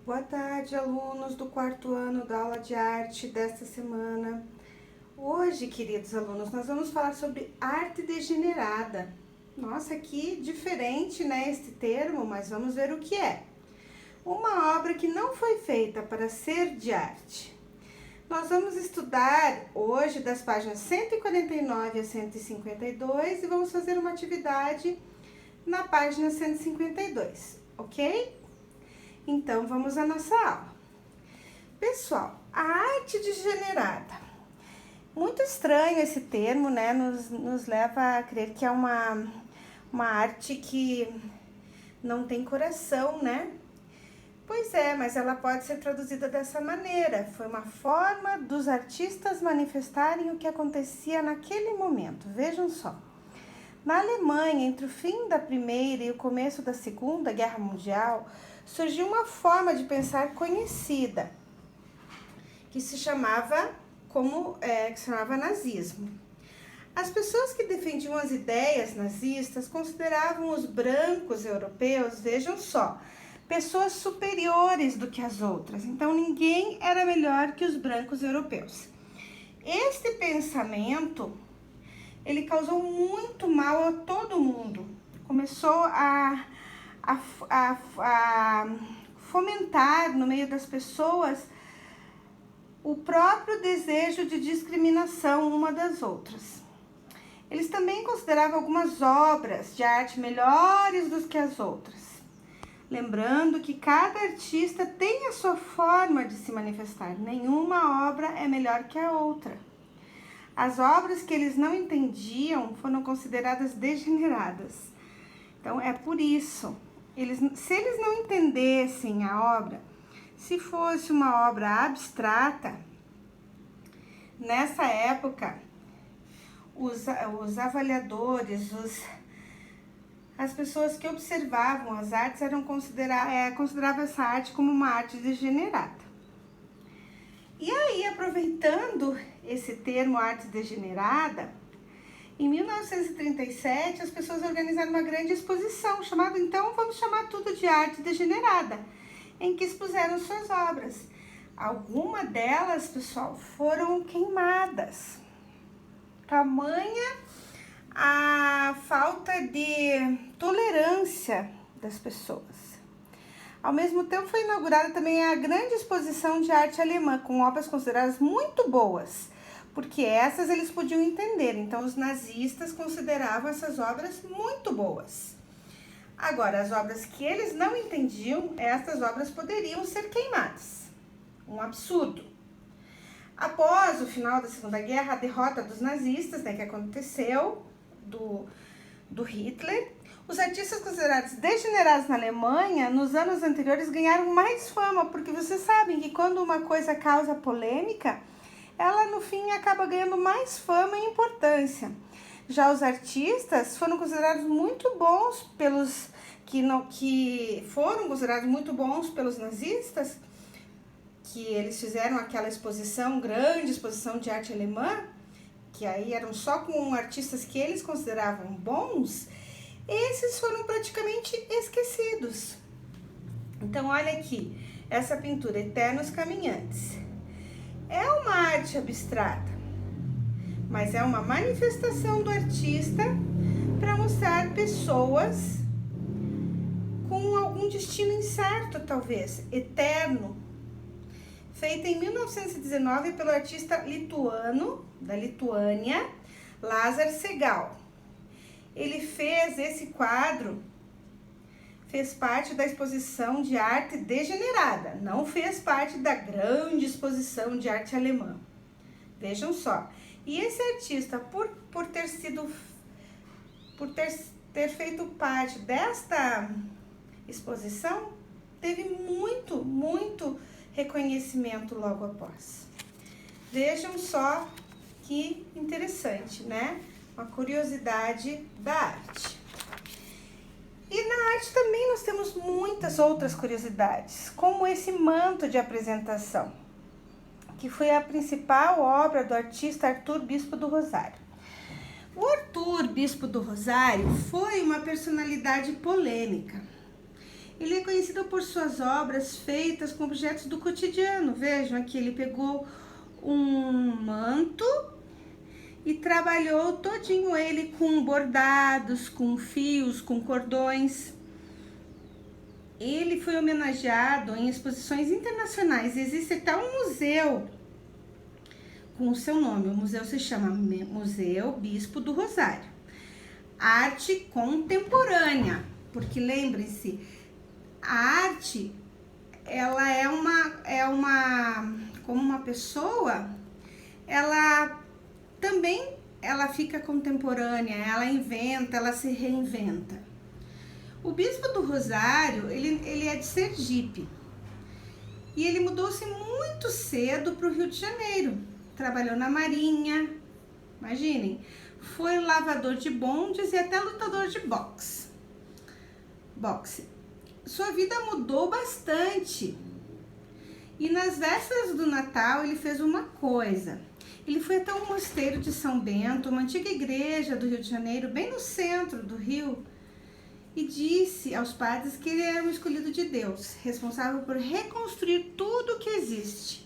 Boa tarde, alunos do quarto ano da aula de arte desta semana. Hoje, queridos alunos, nós vamos falar sobre arte degenerada. Nossa, que diferente, né, este termo, mas vamos ver o que é. Uma obra que não foi feita para ser de arte. Nós vamos estudar hoje das páginas 149 a 152 e vamos fazer uma atividade na página 152, ok? Então, vamos à nossa aula. Pessoal, a arte degenerada. Muito estranho esse termo, né? Nos leva a crer que é uma arte que não tem coração, né? Pois é, mas ela pode ser traduzida dessa maneira. Foi uma forma dos artistas manifestarem o que acontecia naquele momento. Vejam só. Na Alemanha, entre o fim da Primeira e o começo da Segunda Guerra Mundial, surgiu uma forma de pensar conhecida, que se chamava nazismo. As pessoas que defendiam as ideias nazistas consideravam os brancos europeus, vejam só, pessoas superiores do que as outras. Então, ninguém era melhor que os brancos europeus. Este pensamento ele causou muito mal a todo mundo. Começou a fomentar no meio das pessoas o próprio desejo de discriminação uma das outras. Eles também consideravam algumas obras de arte melhores do que as outras. Lembrando que cada artista tem a sua forma de se manifestar. Nenhuma obra é melhor que a outra. As obras que eles não entendiam foram consideradas degeneradas. Então, é por isso, se eles não entendessem a obra, se fosse uma obra abstrata, nessa época, os avaliadores, as pessoas que observavam as artes consideravam essa arte como uma arte degenerada. E aí, aproveitando esse termo arte degenerada, em 1937 as pessoas organizaram uma grande exposição chamada, então vamos chamar tudo de arte degenerada, em que expuseram suas obras. Algumas delas, pessoal, foram queimadas. Tamanha a falta de tolerância das pessoas. Ao mesmo tempo, foi inaugurada também a grande exposição de arte alemã, com obras consideradas muito boas, porque essas eles podiam entender. Então, os nazistas consideravam essas obras muito boas. Agora, as obras que eles não entendiam, essas obras poderiam ser queimadas. Um absurdo. Após o final da Segunda Guerra, a derrota dos nazistas, né, que aconteceu, do Hitler, os artistas considerados degenerados na Alemanha, nos anos anteriores, ganharam mais fama, porque vocês sabem que quando uma coisa causa polêmica, ela no fim acaba ganhando mais fama e importância. Já os artistas foram considerados muito bons que foram considerados muito bons pelos nazistas, que eles fizeram aquela grande exposição de arte alemã, que aí eram só com artistas que eles consideravam bons. Esses foram praticamente esquecidos. Então, olha aqui, essa pintura Eternos Caminhantes. É uma arte abstrata, mas é uma manifestação do artista para mostrar pessoas com algum destino incerto, talvez, eterno. Feita em 1919 pelo artista lituano, da Lituânia, Lazar Segal. Ele fez esse quadro, fez parte da exposição de arte degenerada, não fez parte da grande exposição de arte alemã. Vejam só. E esse artista, por ter feito parte desta exposição, teve muito reconhecimento logo após. Vejam só que interessante, né? Uma curiosidade da arte. E na arte também nós temos muitas outras curiosidades, como esse manto de apresentação, que foi a principal obra do artista Arthur Bispo do Rosário. O Arthur Bispo do Rosário foi uma personalidade polêmica. Ele é conhecido por suas obras feitas com objetos do cotidiano. Vejam aqui, ele pegou um manto e trabalhou todinho ele com bordados, com fios, com cordões. Ele foi homenageado em exposições internacionais. Existe até um museu com o seu nome. O museu se chama Museu Bispo do Rosário. Arte contemporânea, porque lembrem-se, a arte, ela como uma pessoa, ela também, ela fica contemporânea, ela inventa, ela se reinventa. O Bispo do Rosário, ele é de Sergipe, e ele mudou-se muito cedo para o Rio de Janeiro, trabalhou na Marinha, imaginem, foi lavador de bondes e até lutador de boxe. Sua vida mudou bastante. E nas vésperas do Natal ele fez uma coisa. Ele foi até o mosteiro de São Bento, uma antiga igreja do Rio de Janeiro, bem no centro do Rio, e disse aos padres que ele era um escolhido de Deus, responsável por reconstruir tudo o que existe.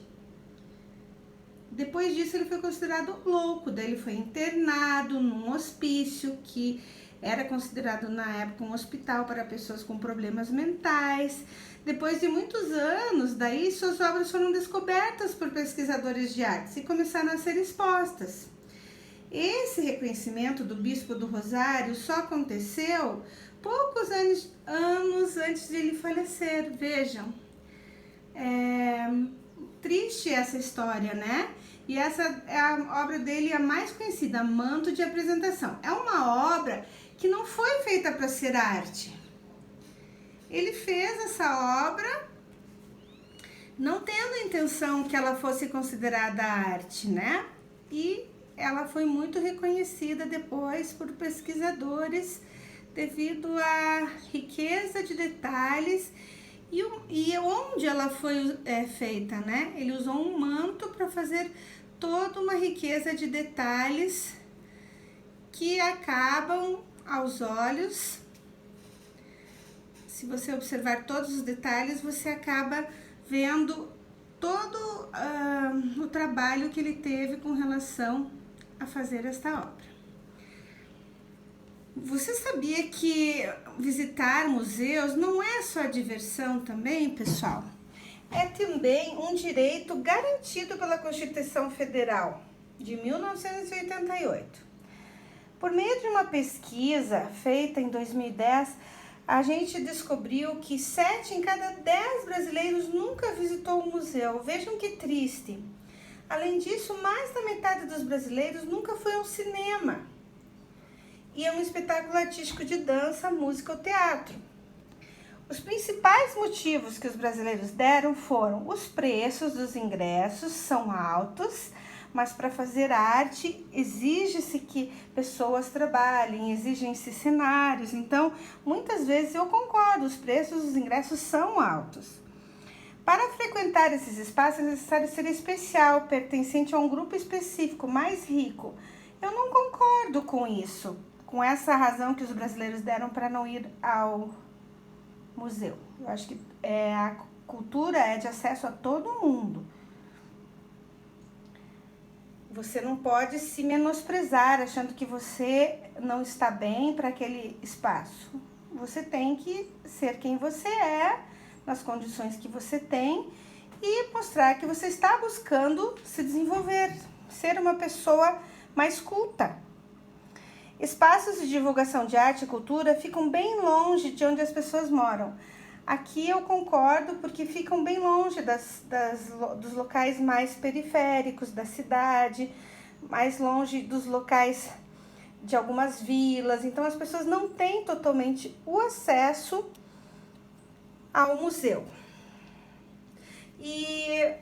Depois disso ele foi considerado louco, daí ele foi internado num hospício que era considerado na época um hospital para pessoas com problemas mentais. Depois de muitos anos, daí suas obras foram descobertas por pesquisadores de artes e começaram a ser expostas. Esse reconhecimento do Bispo do Rosário só aconteceu poucos anos antes de ele falecer. Vejam, triste essa história, né? E essa é a obra dele a mais conhecida, Manto de Apresentação. É uma obra que não foi feita para ser arte. Ele fez essa obra não tendo a intenção que ela fosse considerada arte, né? E ela foi muito reconhecida depois por pesquisadores devido à riqueza de detalhes e onde ela foi feita, né? Ele usou um manto para fazer toda uma riqueza de detalhes que acabam aos olhos. Se você observar todos os detalhes, você acaba vendo todo o trabalho que ele teve com relação a fazer esta obra. Você sabia que visitar museus não é só diversão também, pessoal? É também um direito garantido pela Constituição Federal de 1988. Por meio de uma pesquisa feita em 2010, a gente descobriu que 7 em cada 10 brasileiros nunca visitou um museu. Vejam que triste. Além disso, mais da metade dos brasileiros nunca foi ao cinema e a um espetáculo artístico de dança, música ou teatro. Os principais motivos que os brasileiros deram foram: os preços dos ingressos são altos, mas para fazer arte exige-se que pessoas trabalhem, exigem-se cenários. Então, muitas vezes eu concordo, os preços dos ingressos são altos. Para frequentar esses espaços é necessário ser especial, pertencente a um grupo específico, mais rico. Eu não concordo com isso, com essa razão que os brasileiros deram para não ir ao museu. Eu acho que a cultura é de acesso a todo mundo. Você não pode se menosprezar achando que você não está bem para aquele espaço. Você tem que ser quem você é, nas condições que você tem, e mostrar que você está buscando se desenvolver, ser uma pessoa mais culta. Espaços de divulgação de arte e cultura ficam bem longe de onde as pessoas moram. Aqui eu concordo, porque ficam bem longe dos locais mais periféricos da cidade, mais longe dos locais de algumas vilas. Então as pessoas não têm totalmente o acesso ao museu. E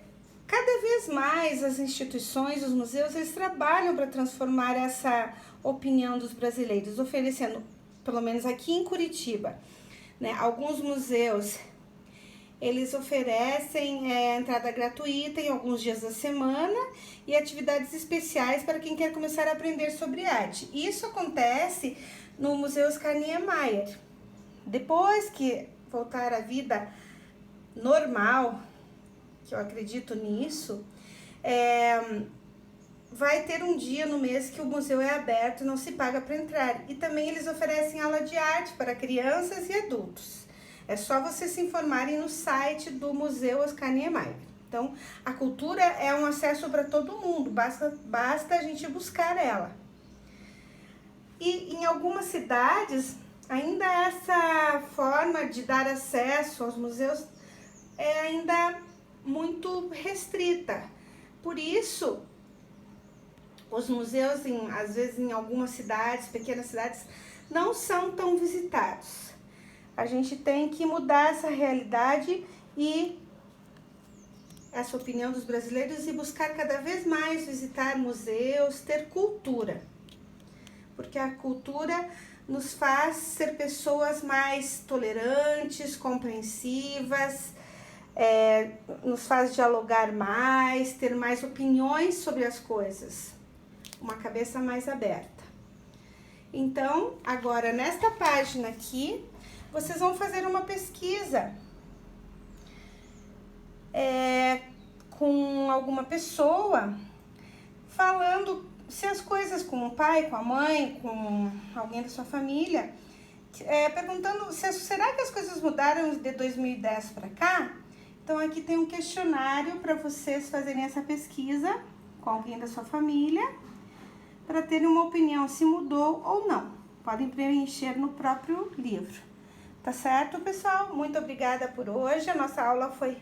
cada vez mais as instituições, os museus, eles trabalham para transformar essa opinião dos brasileiros, oferecendo, pelo menos aqui em Curitiba, né, alguns museus, eles oferecem entrada gratuita em alguns dias da semana e atividades especiais para quem quer começar a aprender sobre arte. Isso acontece no Museu Oscar Niemeyer. Depois que voltar à vida normal, que eu acredito nisso, vai ter um dia no mês que o museu é aberto e não se paga para entrar. E também eles oferecem aula de arte para crianças e adultos. É só vocês se informarem no site do Museu Oscar Niemeyer. Então, a cultura é um acesso para todo mundo, basta a gente buscar ela. E em algumas cidades, ainda essa forma de dar acesso aos museus é ainda muito restrita. Por isso, os museus, às vezes em algumas cidades, pequenas cidades, não são tão visitados. A gente tem que mudar essa realidade e essa opinião dos brasileiros e buscar cada vez mais visitar museus, ter cultura. Porque a cultura nos faz ser pessoas mais tolerantes, compreensivas, nos faz dialogar mais, ter mais opiniões sobre as coisas, uma cabeça mais aberta. Então, agora nesta página aqui, vocês vão fazer uma pesquisa com alguma pessoa, falando se as coisas com o pai, com a mãe, com alguém da sua família, perguntando será que as coisas mudaram de 2010 para cá? Então aqui tem um questionário para vocês fazerem essa pesquisa com alguém da sua família, para terem uma opinião se mudou ou não. Podem preencher no próprio livro. Tá certo, pessoal? Muito obrigada por hoje. A nossa aula foi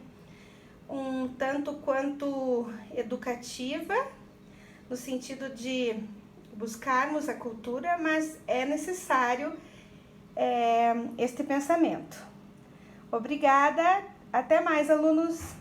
um tanto quanto educativa, no sentido de buscarmos a cultura, mas é necessário este pensamento. Obrigada, até mais, alunos!